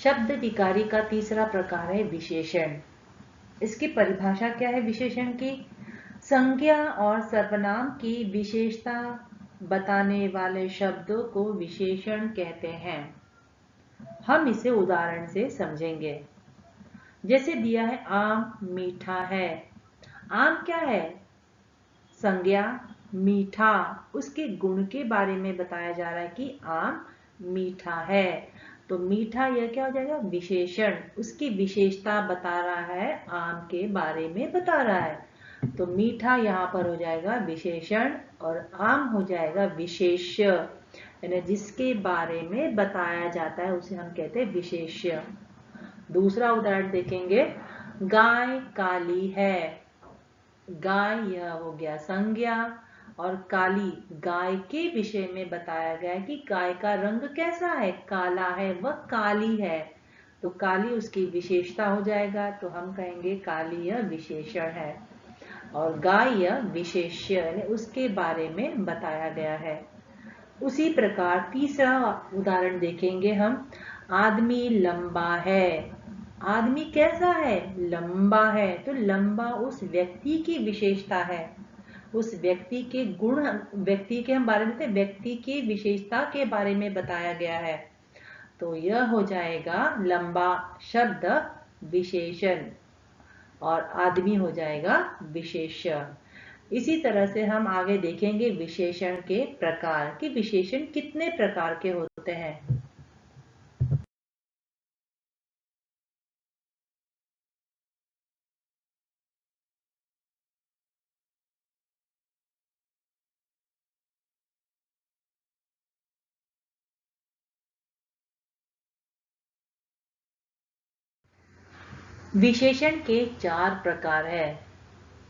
शब्द विकारी का तीसरा प्रकार है विशेषण। इसकी परिभाषा क्या है विशेषण की? संज्ञा और सर्वनाम की विशेषता बताने वाले शब्दों को विशेषण कहते हैं। हम इसे उदाहरण से समझेंगे। जैसे दिया है आम मीठा है। आम क्या है? संज्ञा। मीठा उसके गुण के बारे में बताया जा रहा है कि आम मीठा है, तो मीठा यह क्या हो जाएगा? विशेषण। उसकी विशेषता बता रहा है, आम के बारे में बता रहा है, तो मीठा यहाँ पर हो जाएगा विशेषण और आम हो जाएगा विशेष्य, यानी जिसके बारे में बताया जाता है उसे हम कहते हैं विशेष्य। दूसरा उदाहरण देखेंगे, गाय काली है। गाय यह हो गया संज्ञा और काली गाय के विषय में बताया गया है कि गाय का रंग कैसा है? काला है, वह काली है, तो काली उसकी विशेषता हो जाएगा, तो हम कहेंगे काली यह विशेषण है और गाय यह विशेष्य, यानी उसके बारे में बताया गया है। उसी प्रकार तीसरा उदाहरण देखेंगे हम, आदमी लंबा है। आदमी कैसा है? लंबा है, तो लंबा उस व्यक्ति की विशेषता है, उस व्यक्ति के गुण, व्यक्ति के हम बारे में व्यक्ति की विशेषता के बारे में बताया गया है, तो यह हो जाएगा लंबा शब्द विशेषण और आदमी हो जाएगा विशेष्य। इसी तरह से हम आगे देखेंगे विशेषण के प्रकार कि विशेषण कितने प्रकार के होते हैं। विशेषण के 4 प्रकार है।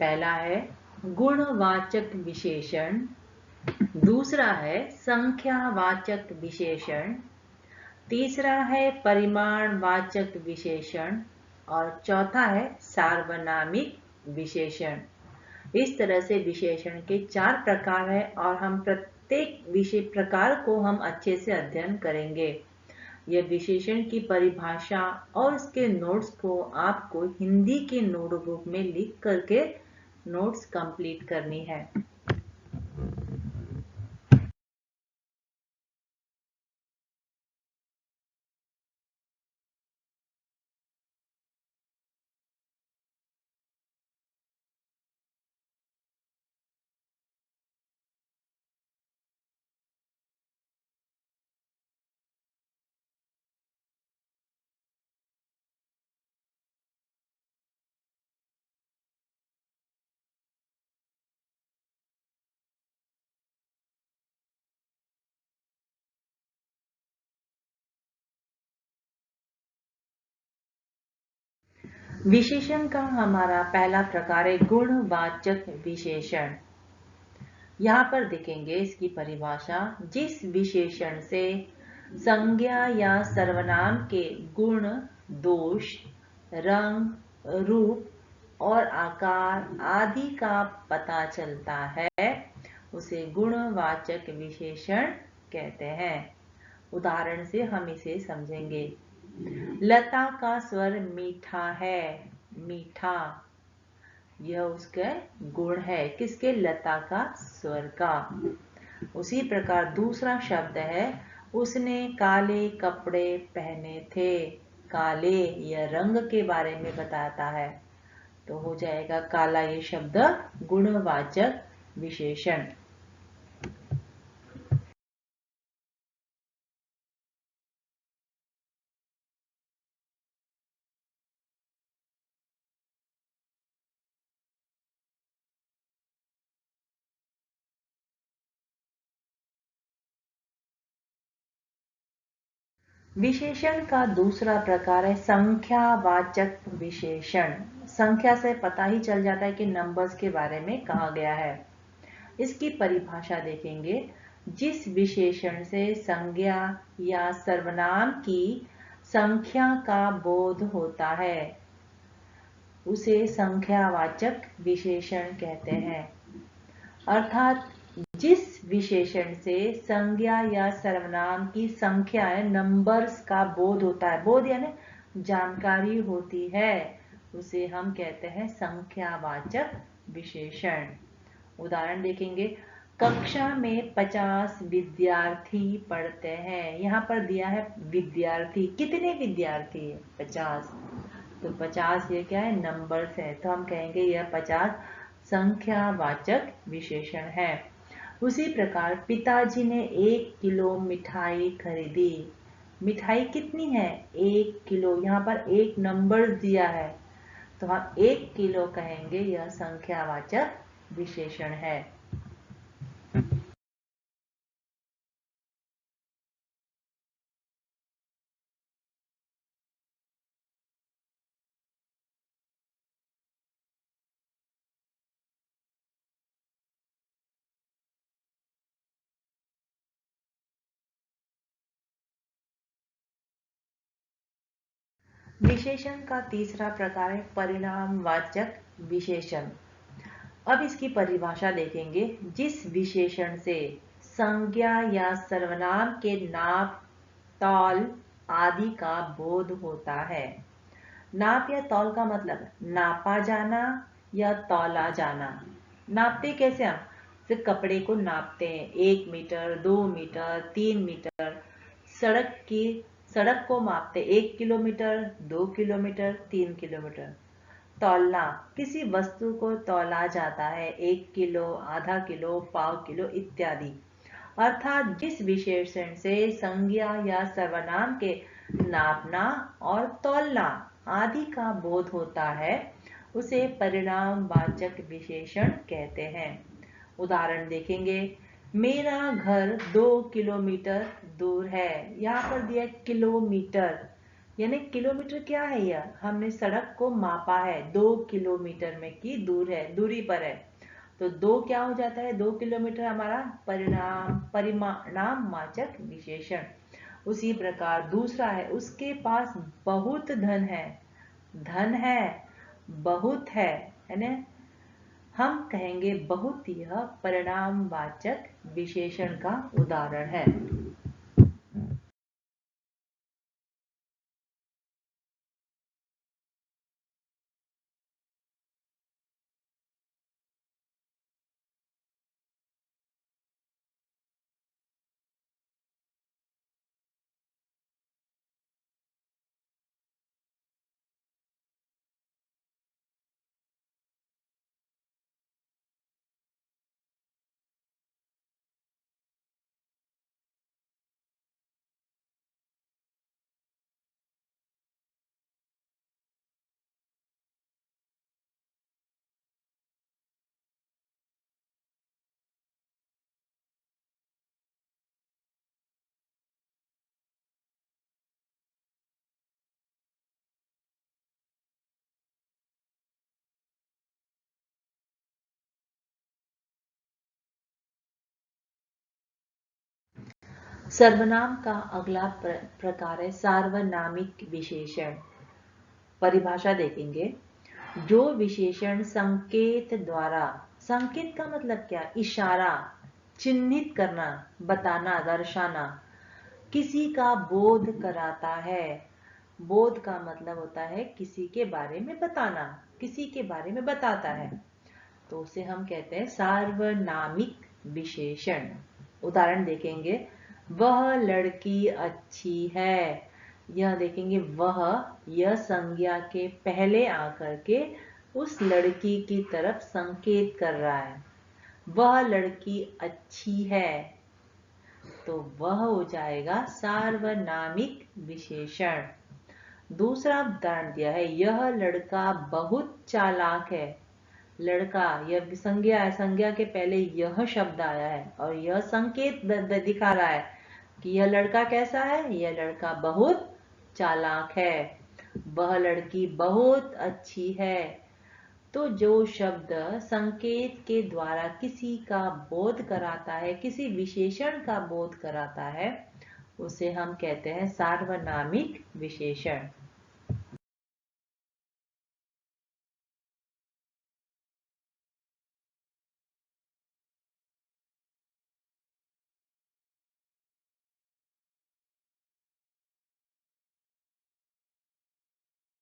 पहला है गुणवाचक विशेषण, दूसरा है संख्यावाचक विशेषण, तीसरा है परिमाणवाचक विशेषण और चौथा है सार्वनामिक विशेषण। इस तरह से विशेषण के 4 प्रकार है और हम प्रत्येक विषय प्रकार को हम अच्छे से अध्ययन करेंगे। यह विशेषण की परिभाषा और इसके नोट्स को आपको हिंदी के नोटबुक में लिख करके नोट्स कंप्लीट करनी है। विशेषण का हमारा पहला प्रकार है गुणवाचक विशेषण। यहाँ पर देखेंगे इसकी परिभाषा, जिस विशेषण से संज्ञा या सर्वनाम के गुण, दोष, रंग, रूप और आकार आदि का पता चलता है उसे गुणवाचक विशेषण कहते हैं। उदाहरण से हम इसे समझेंगे। लता का स्वर मीठा है। मीठा यह उसका गुण है, किसके? लता का स्वर का। उसी प्रकार दूसरा शब्द है, उसने काले कपड़े पहने थे। काले यह रंग के बारे में बताता है, तो हो जाएगा काला ये शब्द गुणवाचक विशेषण। विशेषण का दूसरा प्रकार है संख्यावाचक विशेषण। संख्या से पता ही चल जाता है कि नंबर्स के बारे में कहा गया है। इसकी परिभाषा देखेंगे, जिस विशेषण से संज्ञा या सर्वनाम की संख्या का बोध होता है उसे संख्यावाचक विशेषण कहते हैं। अर्थात जिस विशेषण से संज्ञा या सर्वनाम की संख्या है, नंबर्स का बोध होता है, बोध यानी जानकारी होती है, उसे हम कहते हैं संख्यावाचक विशेषण। उदाहरण देखेंगे, कक्षा में 50 विद्यार्थी पढ़ते हैं। यहाँ पर दिया है विद्यार्थी, कितने विद्यार्थी है? 50। तो 50 ये क्या है? नंबर्स है, तो हम कहेंगे यह 50 संख्यावाचक विशेषण है। उसी प्रकार पिताजी ने 1 किलो मिठाई खरीदी। मिठाई कितनी है? 1 किलो। यहाँ पर एक नंबर दिया है, तो हम 1 किलो कहेंगे, यह संख्यावाचक विशेषण है। विशेषण का तीसरा प्रकार है परिणामवाचक विशेषण। अब इसकी परिभाषा देखेंगे, जिस विशेषण से संज्ञा या सर्वनाम के नाप, तौल आदि का बोध होता है। नाप या तौल का मतलब नापा जाना या तौला जाना। नापते कैसे? हम सिर्फ कपड़े को नापते हैं, 1 मीटर, 2 मीटर, 3 मीटर। सड़क को मापते 1 किलोमीटर, 2 किलोमीटर, 3 किलोमीटर। तौलना, किसी वस्तु को तौला जाता है, 1 किलो, आधा किलो, पाव किलो इत्यादि। अर्थात जिस विशेषण से संज्ञा या सर्वनाम के नापना और तौलना आदि का बोध होता है, उसे परिणामवाचक विशेषण कहते हैं। उदाहरण देखेंगे, मेरा घर 2 किलोमीटर दूर है। यहाँ पर दिया किलोमीटर, यानी किलोमीटर क्या है? यह हमने सड़क को मापा है, 2 किलोमीटर में की दूरी पर है, तो 2 क्या हो जाता है? 2 किलोमीटर हमारा परिमाणवाचक विशेषण। उसी प्रकार दूसरा है, उसके पास बहुत धन है। धन है, बहुत है ना, हम कहेंगे बहुत। यह परिणामवाचक विशेषण का उदाहरण है। सर्वनाम का अगला प्रकार है सार्वनामिक विशेषण। परिभाषा देखेंगे, जो विशेषण संकेत द्वारा, संकेत का मतलब क्या? इशारा, चिन्हित करना, बताना, दर्शाना, किसी का बोध कराता है। बोध का मतलब होता है किसी के बारे में बताना, किसी के बारे में बताता है, तो उसे हम कहते हैं सार्वनामिक विशेषण। उदाहरण देखेंगे, वह लड़की अच्छी है। यह देखेंगे, यह संज्ञा के पहले आकर के उस लड़की की तरफ संकेत कर रहा है। वह लड़की अच्छी है, तो वह हो जाएगा सार्वनामिक विशेषण। दूसरा उदाहरण दिया है, यह लड़का बहुत चालाक है। लड़का, यह संज्ञा है, संज्ञा के पहले यह शब्द आया है और यह संकेत दिखा रहा है कि यह लड़का कैसा है? यह लड़का बहुत चालाक है। वह लड़की बहुत अच्छी है। तो जो शब्द संकेत के द्वारा किसी का बोध कराता है, किसी विशेषण का बोध कराता है, उसे हम कहते हैं सार्वनामिक विशेषण।